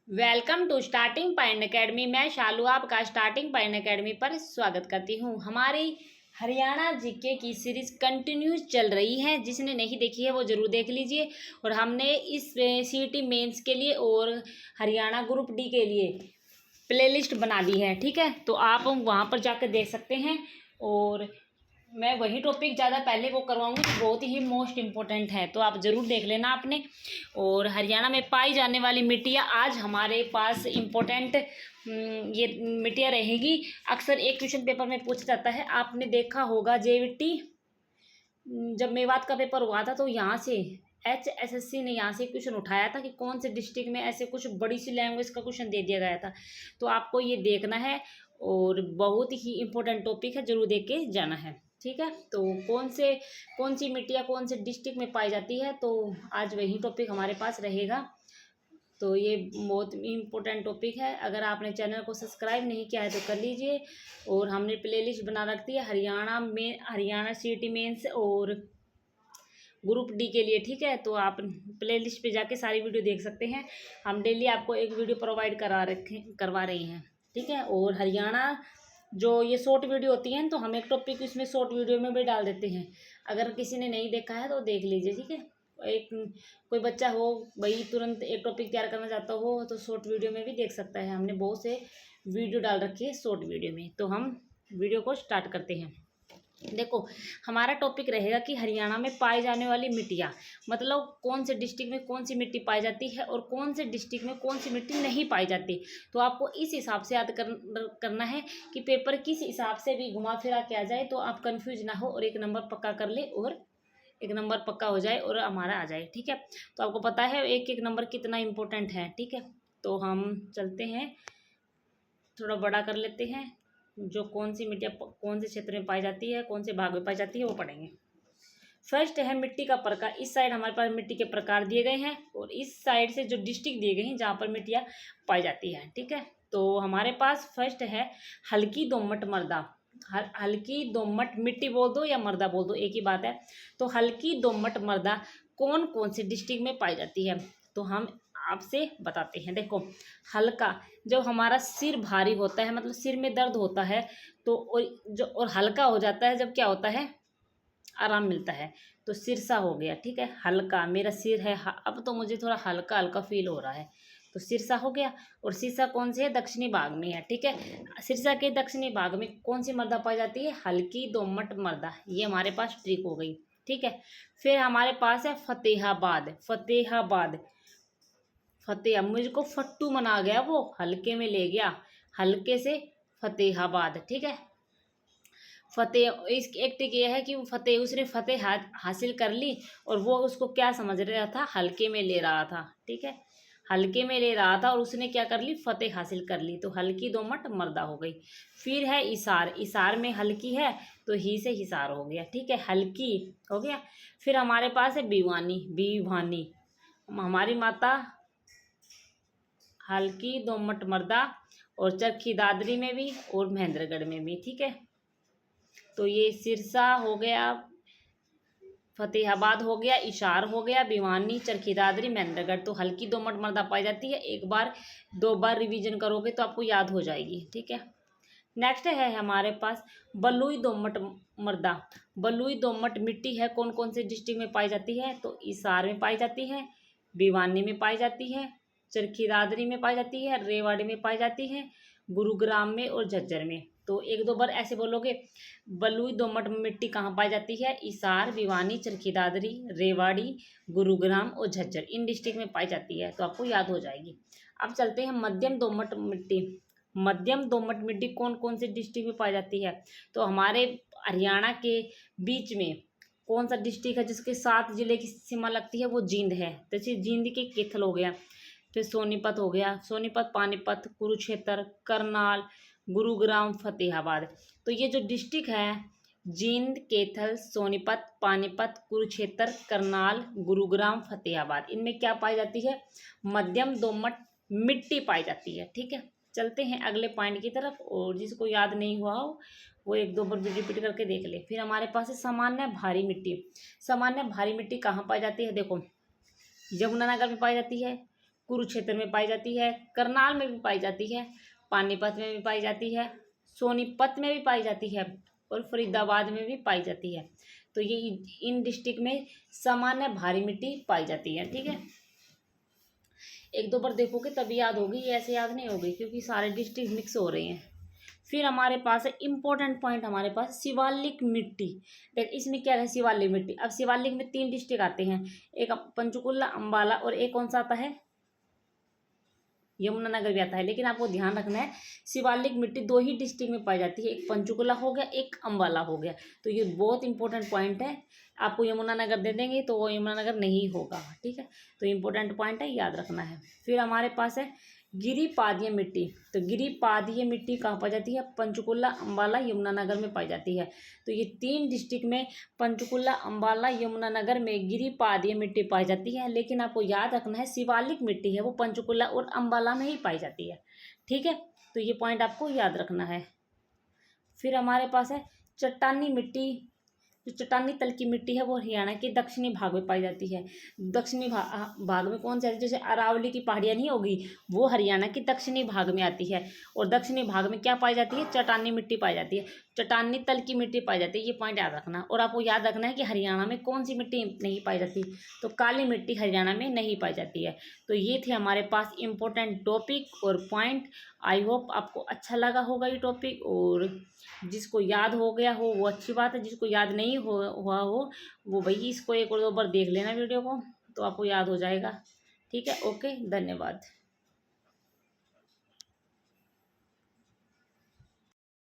Welcome to Starting Point Academy. मैं शालू आपका starting Point academy पर स्वागत करती हूँ। हमारी हरियाणा जीके की सीरीज कंटिन्यूज चल रही है। जिसने नहीं देखी है वो ज़रूर देख लीजिए। और हमने इस सीईटी मेंस के लिए और हरियाणा ग्रुप डी के लिए प्लेलिस्ट बना दी है, ठीक है। तो आप वहाँ पर जाकर देख सकते हैं। और मैं वही टॉपिक ज़्यादा पहले वो करवाऊंगी जो बहुत ही मोस्ट इम्पोर्टेंट है, तो आप ज़रूर देख लेना आपने। और हरियाणा में पाई जाने वाली मिट्टियाँ आज हमारे पास इम्पोर्टेंट ये मिट्टियाँ रहेगी। अक्सर एक क्वेश्चन पेपर में पूछा जाता है, आपने देखा होगा जेवीटी जब मेवात का पेपर हुआ था तो यहाँ से HSSC ने यहाँ से क्वेश्चन उठाया था कि कौन से डिस्ट्रिक्ट में ऐसे कुछ बड़ी सी लैंग्वेज का क्वेश्चन दे दिया गया था। तो आपको ये देखना है और बहुत ही इम्पोर्टेंट टॉपिक है, जरूर देख के जाना है, ठीक है। तो कौन सी मिट्टियाँ कौन से डिस्ट्रिक्ट में पाई जाती है, तो आज वही टॉपिक हमारे पास रहेगा। तो ये बहुत इम्पोर्टेंट टॉपिक है। अगर आपने चैनल को सब्सक्राइब नहीं किया है तो कर लीजिए। और हमने प्लेलिस्ट बना रखी है हरियाणा सीईटी मेंस और ग्रुप डी के लिए, ठीक है। तो आप प्लेलिस्ट पे जाके सारी वीडियो देख सकते हैं। हम डेली आपको एक वीडियो प्रोवाइड करवा रही हैं, ठीक है। और हरियाणा जो ये शॉर्ट वीडियो होती हैं तो हम एक टॉपिक इसमें शॉर्ट वीडियो में भी डाल देते हैं। अगर किसी ने नहीं देखा है तो देख लीजिए, ठीक है। एक कोई बच्चा हो भाई तुरंत एक टॉपिक तैयार करना चाहता हो तो शॉर्ट वीडियो में भी देख सकता है। हमने बहुत से वीडियो डाल रखी है शॉर्ट वीडियो में। तो हम वीडियो को स्टार्ट करते हैं। देखो, हमारा टॉपिक रहेगा कि हरियाणा में पाई जाने वाली मिट्टियाँ, मतलब कौन से डिस्ट्रिक्ट में कौन सी मिट्टी पाई जाती है और कौन से डिस्ट्रिक्ट में कौन सी मिट्टी नहीं पाई जाती। तो आपको इस हिसाब से याद करना है कि पेपर किस हिसाब से भी घुमा फिरा के आ जाए तो आप कंफ्यूज ना हो और एक नंबर पक्का कर ले और एक नंबर पक्का हो जाए और हमारा आ जाए, ठीक है। तो आपको पता है एक एक नंबर कितना इम्पोर्टेंट है, ठीक है। तो हम चलते हैं, थोड़ा बड़ा कर लेते हैं। जो कौन सी मिट्टियाँ कौन से क्षेत्र में पाई जाती है, कौन से भाग में पाई जाती है, वो पढ़ेंगे। फर्स्ट है मिट्टी का प्रकार। इस साइड हमारे पास मिट्टी के प्रकार दिए गए हैं और इस साइड से जो डिस्ट्रिक्ट दिए गए हैं जहाँ पर मिट्टियाँ पाई जाती हैं, ठीक है। तो हमारे पास फर्स्ट है हल्की दोमट मृदा। हल्की दोमट मिट्टी बोल दो या मृदा बोल दो, एक ही बात है। तो हल्की दोमट मृदा कौन कौन से डिस्ट्रिक्ट में पाई जाती है, तो हम आपसे बताते हैं। देखो, हल्का जब हमारा सिर भारी होता है, मतलब सिर में दर्द होता है, तो और हल्का हो जाता है जब क्या होता है, आराम मिलता है। तो सिरसा हो गया, ठीक है। हल्का मेरा सिर है, अब तो मुझे थोड़ा हल्का हल्का फील हो रहा है, तो सिरसा हो गया। और सिरसा कौन से है, दक्षिणी भाग में है, ठीक है। सिरसा के दक्षिणी भाग में कौन सी मृदा पाई जाती है, हल्की दोमट मृदा। ये हमारे पास ट्रिक हो गई, ठीक है। फिर हमारे पास है फतेहाबाद। फतेह मुझको फट्टू मना गया, वो हल्के में ले गया, हल्के से फतेहाबाद, ठीक है। फतेह इस एक टिक ये है कि उसने फतेह हासिल कर ली और वो उसको क्या समझ रहा था, हल्के में ले रहा था, ठीक है। हल्के में ले रहा था और उसने क्या कर ली, फतेह हासिल कर ली। तो हल्की दोमट मृदा हो गई। फिर है इसार। इसार में हल्की है तो ही से हिसार हो गया, ठीक है, हल्की हो गया। फिर हमारे पास है भिवानी। हमारी माता हल्की दोमट मृदा और चरखी दादरी में भी और महेंद्रगढ़ में भी, ठीक है। तो ये सिरसा हो गया, फतेहाबाद हो गया, इशार हो गया, भिवानी, चरखी दादरी, महेंद्रगढ़। तो हल्की दोमट मृदा पाई जाती है। एक बार दो बार रिवीजन करोगे तो आपको याद हो जाएगी, ठीक है। नेक्स्ट है हमारे पास बलुई दोमट मृदा। बलुई दोमट मिट्टी है कौन कौन से डिस्ट्रिक्ट में पाई जाती है, तो इसार में पाई जाती है, भिवानी में पाई जाती है, चरखी दादरी में पाई जाती है, रेवाड़ी में पाई जाती है, गुरुग्राम में और झज्जर में। तो एक दो बार ऐसे बोलोगे, बलुई दोमट मिट्टी कहाँ पाई जाती है, इसार, भिवानी, चरखी दादरी, रेवाड़ी, गुरुग्राम और झज्जर, इन डिस्ट्रिक्ट में पाई जाती है, तो आपको याद हो जाएगी। अब चलते हैं मध्यम दोमट मिट्टी। मध्यम दोमट मिट्टी कौन कौन से डिस्ट्रिक्ट में पाई जाती है, तो हमारे हरियाणा के बीच में कौन सा डिस्ट्रिक्ट है जिसके 7 जिले की सीमा लगती है, वो जींद है। जैसे जींद के कैथल हो गया, फिर सोनीपत हो गया, सोनीपत, पानीपत, कुरुक्षेत्र, करनाल, गुरुग्राम, फतेहाबाद। तो ये जो डिस्ट्रिक्ट है जींद, कैथल, सोनीपत, पानीपत, कुरुक्षेत्र, करनाल, गुरुग्राम, फतेहाबाद, इनमें क्या पाई जाती है, मध्यम दोमट मिट्टी पाई जाती है, ठीक है। चलते हैं अगले पॉइंट की तरफ, और जिसको याद नहीं हुआ हो वो एक दो बार रिपीट करके देख ले। फिर हमारे पास है सामान्य भारी मिट्टी। सामान्य भारी मिट्टी कहाँ पाई जाती है, देखो, यमुनानगर में पाई जाती है, कुरुक्षेत्र में पाई जाती है, करनाल में भी पाई जाती है, पानीपत में भी पाई जाती है, सोनीपत में भी पाई जाती है और फरीदाबाद में भी पाई जाती है। तो ये इन डिस्ट्रिक्ट में सामान्य भारी मिट्टी पाई जाती है। ठीक है, एक दो बार देखोगे तभी याद होगी, ऐसे याद नहीं होगी क्योंकि सारे डिस्ट्रिक्ट मिक्स हो रहे हैं। फिर हमारे पास है इम्पोर्टेंट पॉइंट, हमारे पास शिवालिक मिट्टी। देख इसमें क्या है, शिवालिक मिट्टी। अब शिवालिक में 3 डिस्ट्रिक्ट आते हैं, एक पंचकुला, अंबाला और एक कौन सा आता है, यमुनानगर भी आता है। लेकिन आपको ध्यान रखना है शिवालिक मिट्टी 2 ही डिस्ट्रिक्ट में पाई जाती है, एक पंचकुला हो गया, एक अंबाला हो गया। तो ये बहुत इंपॉर्टेंट पॉइंट है, आपको यमुनानगर दे देंगे तो वो यमुनानगर नहीं होगा। ठीक है, तो इम्पोर्टेंट पॉइंट है, याद रखना है। फिर हमारे पास है गिरिपादीय मिट्टी। तो गिरिपादीय मिट्टी कहाँ पाई जाती है, पंचकुला, अंबाला, यमुनानगर में पाई जाती है। तो ये 3 डिस्ट्रिक्ट में पंचकुला, अंबाला, यमुनानगर में गिरिपादीय मिट्टी पाई जाती है। लेकिन आपको याद रखना है शिवालिक मिट्टी है वो पंचकुला और अंबाला में ही पाई जाती है। ठीक है, तो ये पॉइंट आपको याद रखना है। फिर हमारे पास है चट्टानी मिट्टी। जो चट्टानी तल की मिट्टी है वो हरियाणा के दक्षिणी भाग में पाई जाती है। दक्षिणी भाग में कौन सी आती है, जैसे अरावली की पहाड़ियाँ नहीं होगी, वो हरियाणा की दक्षिणी भाग में आती है। और दक्षिणी भाग में क्या पाई जाती है, चट्टानी मिट्टी पाई जाती है, चट्टानी तल की मिट्टी पाई जाती है। ये पॉइंट याद रखना। और आपको याद रखना है कि हरियाणा में कौन सी मिट्टी नहीं पाई जाती, तो काली मिट्टी हरियाणा में नहीं पाई जाती है। तो ये थे हमारे पास इंपॉर्टेंट टॉपिक और पॉइंट। आई होप आपको अच्छा लगा होगा ये टॉपिक, और जिसको याद हो गया हो वो अच्छी बात है, जिसको याद नहीं हुआ हो वो भाई इसको 1 और 2 बार देख लेना वीडियो को, तो आपको याद हो जाएगा। ठीक है, ओके, धन्यवाद।